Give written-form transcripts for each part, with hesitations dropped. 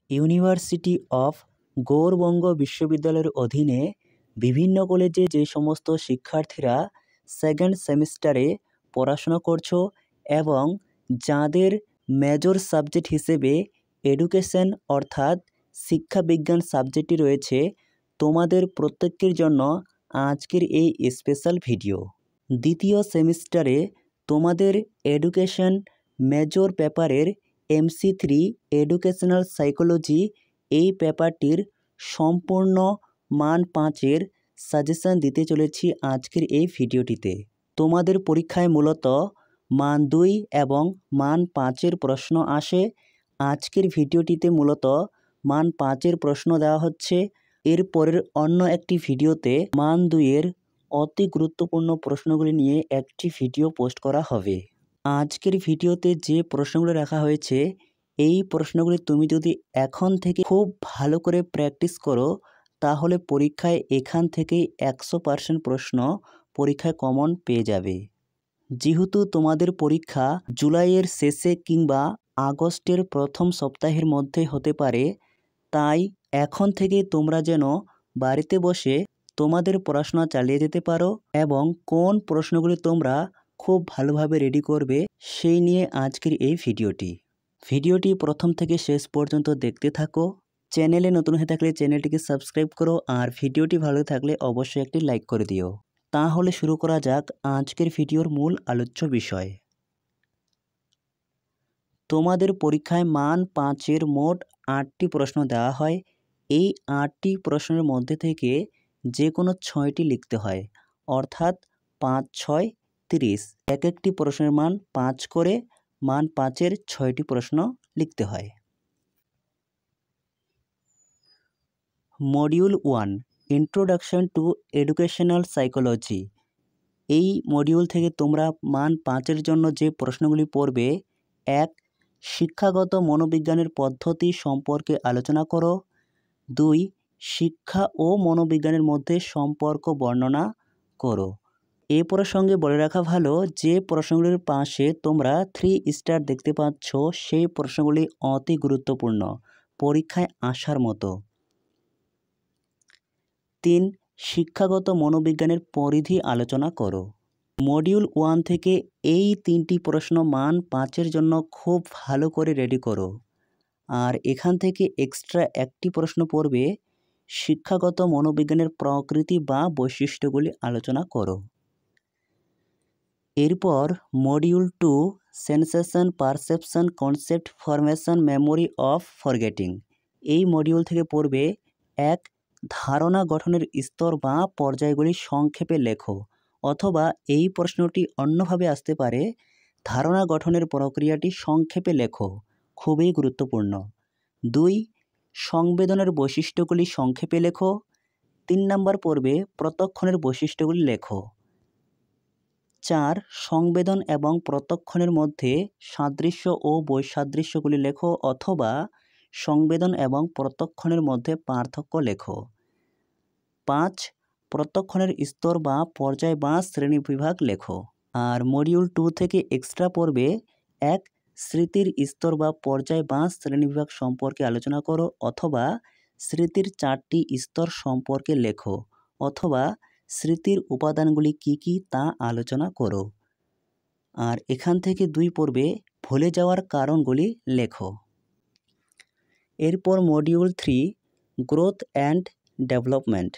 University of Gourbanga বিশ্ববিদ্যালয়ের অধীনে বিভিন্ন কলেজে যে সমস্ত শিক্ষার্থীরা সেকেন্ড সেমিস্টারে পড়াশোনা করছো এবং যাদের মেজর সাবজেক্ট হিসেবে এডুকেশন অর্থাৎ শিক্ষাবিজ্ঞান সাবজেক্টটি রয়েছে, তোমাদের প্রত্যেকের জন্য আজকের এই স্পেশাল ভিডিও। দ্বিতীয় সেমিস্টারে তোমাদের এডুকেশন মেজর পেপারের MC3 এডুকেশনাল সাইকোলজি এই পেপারটির সম্পূর্ণ মান 5-এর সাজেশন দিতে চলেছি আজকের এই ভিডিওটিতে। তোমাদের পরীক্ষায় মূলত মান 2 এবং মান 5-এর প্রশ্ন আসে। আজকের ভিডিওটিতে মূলত মান 5-এর প্রশ্ন দেওয়া হচ্ছে। এরপরের অন্য একটি ভিডিওতে মান 2-এর অতি গুরুত্বপূর্ণ প্রশ্নগুলি নিয়ে একটি ভিডিও পোস্ট করা হবে। আজকের ভিডিওতে যে প্রশ্নগুলো রাখা হয়েছে, এই প্রশ্নগুলি তুমি যদি এখন থেকে খুব ভালো করে প্র্যাকটিস করো তাহলে পরীক্ষায় এখান থেকেই 100% প্রশ্ন পরীক্ষায় কমন পেয়ে যাবে। যেহেতু তোমাদের পরীক্ষা জুলাইয়ের শেষে কিংবা আগস্টের প্রথম সপ্তাহের মধ্যে হতে পারে, তাই এখন থেকে তোমরা যেন বাড়িতে বসে তোমাদের পড়াশোনা চালিয়ে যেতে পারো এবং কোন প্রশ্নগুলি তোমরা খুব ভালোভাবে রেডি করবে সেই নিয়ে আজকের এই ভিডিওটি প্রথম থেকে শেষ পর্যন্ত দেখতে থাকো। চ্যানেলে নতুন হয়ে থাকলে চ্যানেলটিকে সাবস্ক্রাইব করো আর ভিডিওটি ভালো থাকলে অবশ্যই একটি লাইক করে দিও। তাহলে শুরু করা যাক আজকের ভিডিওর মূল আলোচ্য বিষয়। তোমাদের পরীক্ষায় মান 5-এর মোট 8টি প্রশ্ন দেওয়া হয়। এই 8টি প্রশ্নের মধ্যে থেকে যে কোনো 6টি লিখতে হয়, অর্থাৎ 5, 6, 30। এক একটি প্রশ্নের মান 5 করে মান 5-এর 6টি প্রশ্ন লিখতে হয়। Module 1 introduction to educational psychology. এই মডিউল থেকে তোমরা মান 5-এর জন্য যে প্রশ্নগুলি পড়বে: 1. শিক্ষাগত মনোবিজ্ঞানের পদ্ধতি সম্পর্কে আলোচনা করো। 2. শিক্ষা ও মনোবিজ্ঞানের মধ্যে সম্পর্ক বর্ণনা করো। এ প্রসঙ্গে বলে রাখা ভালো, যে প্রশ্নগুলির পাশে তোমরা 3 স্টার দেখতে পাচ্ছ সেই প্রশ্নগুলি অতি গুরুত্বপূর্ণ, পরীক্ষায় আসার মতো। 3. শিক্ষাগত মনোবিজ্ঞানের পরিধি আলোচনা করো। মডিউল 1 থেকে এই 3টি প্রশ্ন মান 5-এর জন্য খুব ভালো করে রেডি করো। আর এখান থেকে এক্সট্রা একটি প্রশ্ন পড়বে: শিক্ষাগত মনোবিজ্ঞানের প্রকৃতি বা বৈশিষ্ট্যগুলি আলোচনা করো। এরপর module 2 sensation, perception, concept formation, memory of forgetting. এই মডিউল থেকে পড়বে: 1. ধারণা গঠনের স্তর বা পর্যায়গুলি সংক্ষেপে লেখো, অথবা এই প্রশ্নটি অন্যভাবে আসতে পারে: ধারণা গঠনের প্রক্রিয়াটি সংক্ষেপে লেখো, খুবই গুরুত্বপূর্ণ। 2. সংবেদনের বৈশিষ্ট্যগুলি সংক্ষেপে লেখো। 3 নম্বর পড়বে প্রত্যক্ষণের বৈশিষ্ট্যগুলি লেখো। 4. সংবেদন এবং প্রত্যক্ষণের মধ্যে সাদৃশ্য ও বৈসাদৃশ্যগুলি লেখো, অথবা সংবেদন এবং প্রত্যক্ষণের মধ্যে পার্থক্য লেখো। 5. প্রত্যক্ষণের স্তর বা পর্যায় বা শ্রেণীবিভাগ লেখো। আর মডিউল 2 থেকে এক্সট্রা পড়বে: 1. স্মৃতির স্তর বা পর্যায় বা শ্রেণীবিভাগ সম্পর্কে আলোচনা করো, অথবা স্মৃতির 4টি স্তর সম্পর্কে লেখো, অথবা স্মৃতির উপাদানগুলি কী কী তা আলোচনা করো। আর এখান থেকে 2 পড়বে: ভুলে যাওয়ার কারণগুলি লেখো। এরপর মডিউল 3 গ্রোথ অ্যান্ড ডেভেলপমেন্ট।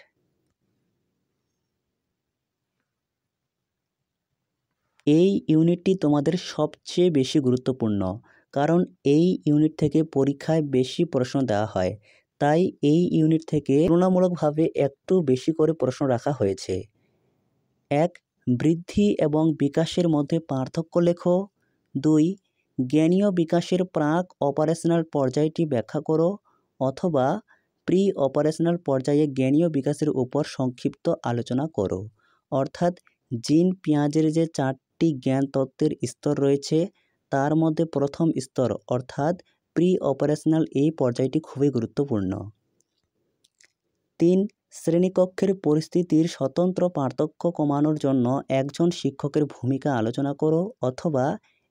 এই ইউনিটটি তোমাদের সবচেয়ে বেশি গুরুত্বপূর্ণ, কারণ এই ইউনিট থেকে পরীক্ষায় বেশি প্রশ্ন দেওয়া হয়, তাই এই ইউনিট থেকে তুলনামূলকভাবে একটু বেশি করে প্রশ্ন রাখা হয়েছে। 1. বৃদ্ধি এবং বিকাশের মধ্যে পার্থক্য লেখো। 2. জ্ঞানীয় বিকাশের প্রাক অপারেশনাল পর্যায়টি ব্যাখ্যা করো, অথবা প্রি অপারেশনাল পর্যায়ে জ্ঞানীয় বিকাশের উপর সংক্ষিপ্ত আলোচনা করো। অর্থাৎ জিন পিয়াজের যে 4টি জ্ঞান তত্ত্বের স্তর রয়েছে তার মধ্যে প্রথম স্তর অর্থাৎ প্রি অপারেশনাল এই পর্যায়টি খুবই গুরুত্বপূর্ণ। 3. শ্রেণীকক্ষের পরিস্থিতির স্বতন্ত্র পার্থক্য কমানোর জন্য একজন শিক্ষকের ভূমিকা আলোচনা করো, অথবা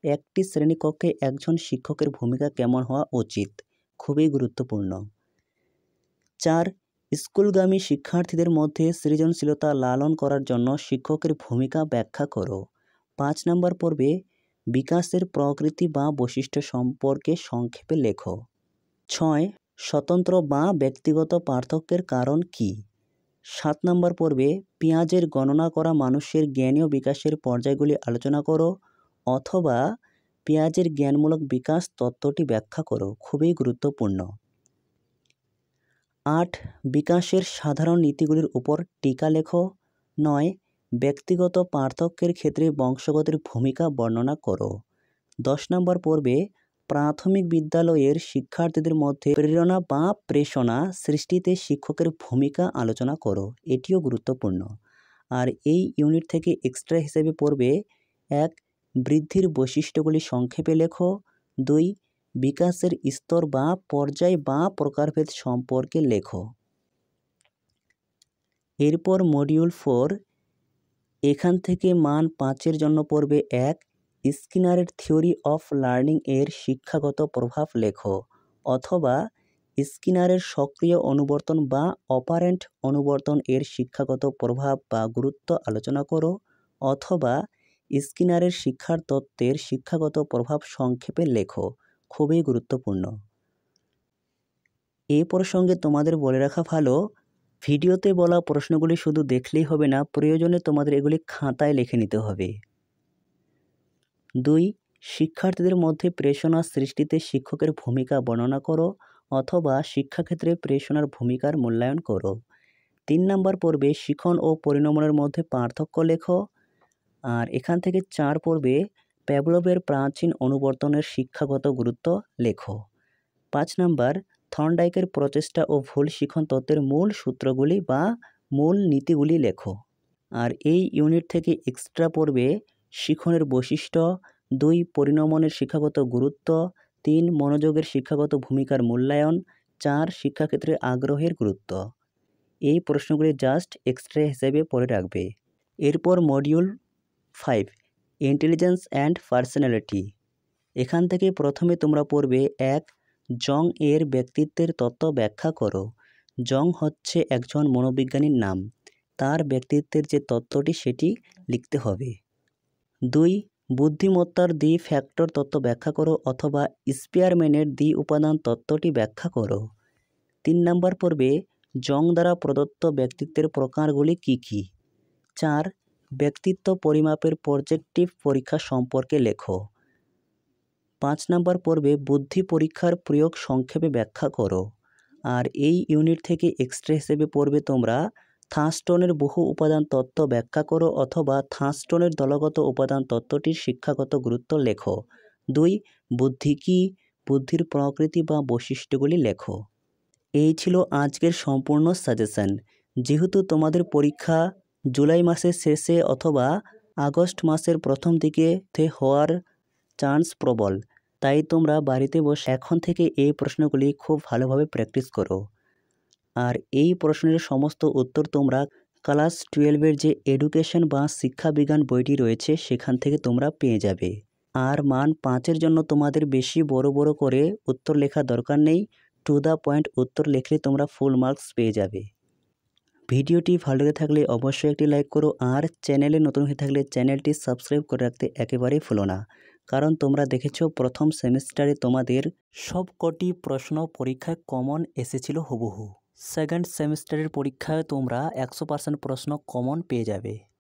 একটি শ্রেণীকক্ষে একজন শিক্ষকের ভূমিকা কেমন হওয়া উচিত, খুবই গুরুত্বপূর্ণ। 4. স্কুলগামী শিক্ষার্থীদের মধ্যে সৃজনশীলতা লালন করার জন্য শিক্ষকের ভূমিকা ব্যাখ্যা করো। 5 নম্বর পর্বে বিকাশের প্রকৃতি বা বৈশিষ্ট্য সম্পর্কে সংক্ষেপে লেখো। 6. স্বতন্ত্র বা ব্যক্তিগত পার্থক্যের কারণ কী? 7 নম্বর পর্বে পেঁয়াজের গণনা করা মানুষের জ্ঞানীয় বিকাশের পর্যায়গুলি আলোচনা করো অথবা পেঁয়াজের জ্ঞানমূলক বিকাশ তত্ত্বটি ব্যাখ্যা করো। খুবই গুরুত্বপূর্ণ। 8. বিকাশের সাধারণ নীতিগুলির উপর টিকা লেখো। 9. ব্যক্তিগত পার্থক্যের ক্ষেত্রে বংশগতের ভূমিকা বর্ণনা করো। 10 নম্বর পর্বে প্রাথমিক বিদ্যালয়ের শিক্ষার্থীদের মধ্যে প্রেরণা বা প্রেষণা সৃষ্টিতে শিক্ষকের ভূমিকা আলোচনা করো। এটিও গুরুত্বপূর্ণ। আর এই ইউনিট থেকে এক্সট্রা হিসেবে পড়বে 1. বৃদ্ধির বৈশিষ্ট্যগুলি সংক্ষেপে লেখো। 2. বিকাশের স্তর বা পর্যায় বা প্রকারভেদ সম্পর্কে লেখো। এরপর মডিউল 4 এখান থেকে মান 5-এর জন্য পড়বে 1. স্কিনারের থিওরি অফ লার্নিং এর শিক্ষাগত প্রভাব লেখো অথবা স্কিনারের সক্রিয় অনুবর্তন বা অপারেন্ট অনুবর্তন এর শিক্ষাগত প্রভাব বা গুরুত্ব আলোচনা করো অথবা স্কিনারের শিক্ষার তত্ত্বের শিক্ষাগত প্রভাব সংক্ষেপে লেখো। খুবই গুরুত্বপূর্ণ। এই প্রসঙ্গে তোমাদের বলে রাখা ভালো, ভিডিওতে বলা প্রশ্নগুলি শুধু দেখলেই হবে না, প্রয়োজনে তোমাদের এগুলি খাতায় লিখে নিতে হবে। 2. শিক্ষার্থীদের মধ্যে প্রেরণা সৃষ্টিতে শিক্ষকের ভূমিকা বর্ণনা করো অথবা শিক্ষাক্ষেত্রে প্রেরণার ভূমিকার মূল্যায়ন করো। 3 নম্বর পর্বে শিখন ও পরিণমনের মধ্যে পার্থক্য লেখো। আর এখান থেকে 4 পর্বে প্যাভলভের প্রাচীন অনুবর্তনের শিক্ষাগত গুরুত্ব লেখো। 5 নম্বর থর্নডাইকের প্রচেষ্টা ও ভুল শিখন তত্ত্বের মূল সূত্রগুলি বা মূল নীতিগুলি লেখো। আর এই ইউনিট থেকে এক্সট্রা পড়বে শিখনের বৈশিষ্ট্য, 2 পরিণমনের শিক্ষাগত গুরুত্ব, 3 মনোযোগের শিক্ষাগত ভূমিকার মূল্যায়ন, 4 শিক্ষাক্ষেত্রে আগ্রহের গুরুত্ব। এই প্রশ্নগুলি জাস্ট এক্সট্রা হিসেবে পড়ে রাখবে। এরপর মডিউল 5 ইন্টেলিজেন্স অ্যান্ড পার্সোনালিটি। এখান থেকে প্রথমে তোমরা পড়বে 1. জং এর ব্যক্তিত্বের তত্ত্ব ব্যাখ্যা করো। জং হচ্ছে একজন মনোবিজ্ঞানীর নাম, তার ব্যক্তিত্বের যে তত্ত্বটি সেটি লিখতে হবে। 2. বুদ্ধিমত্তার দ্বি ফ্যাক্টর তত্ত্ব ব্যাখ্যা করো অথবা স্পিয়ারম্যানের দ্বি উপাদান তত্ত্বটি ব্যাখ্যা করো। 3 নম্বর পর্বে জং দ্বারা প্রদত্ত ব্যক্তিত্বের প্রকারগুলি কী কী। 4. ব্যক্তিত্ব পরিমাপের প্রজেক্টিভ পরীক্ষা সম্পর্কে লেখো। 5 নম্বর পর্বে বুদ্ধি পরীক্ষার প্রয়োগ সংক্ষেপে ব্যাখ্যা করো। আর এই ইউনিট থেকে এক্সট্রা হিসেবে পড়বে তোমরা থার্স্টনের বহু উপাদান তত্ত্ব ব্যাখ্যা করো অথবা থার্স্টনের দলগত উপাদান তত্ত্বটির শিক্ষাগত গুরুত্ব লেখো। 2. বুদ্ধি কী, বুদ্ধির প্রকৃতি বা বৈশিষ্ট্যগুলি লেখো। এই ছিল আজকের সম্পূর্ণ সাজেশন। যেহেতু তোমাদের পরীক্ষা জুলাই মাসের শেষে অথবা আগস্ট মাসের প্রথম দিকে হওয়ার চান্স প্রবল, তাই তোমরা বাড়িতে বসে এখন থেকে এই প্রশ্নগুলি খুব ভালোভাবে প্র্যাকটিস করো। আর এই প্রশ্নের সমস্ত উত্তর তোমরা ক্লাস 12-এর যে এডুকেশন বা শিক্ষাবিজ্ঞান বইটি রয়েছে সেখান থেকে তোমরা পেয়ে যাবে। আর মান 5-এর জন্য তোমাদের বেশি বড় বড় করে উত্তর লেখা দরকার নেই, টু দ্য পয়েন্ট উত্তর লিখলে তোমরা ফুল মার্কস পেয়ে যাবে। ভিডিওটি ভালো লেগে থাকলে অবশ্যই একটি লাইক করো আর চ্যানেলে নতুন হয়ে থাকলে চ্যানেলটি সাবস্ক্রাইব করে রাখতে একেবারেই ভুলো না, কারণ তোমরা দেখেছো প্রথম সেমিস্টারে তোমাদের সবকটি প্রশ্ন পরীক্ষায় কমন এসেছিল হুবহু। সেকেন্ড সেমিস্টারের পরীক্ষায় তোমরা 100% প্রশ্ন কমন পেয়ে যাবে।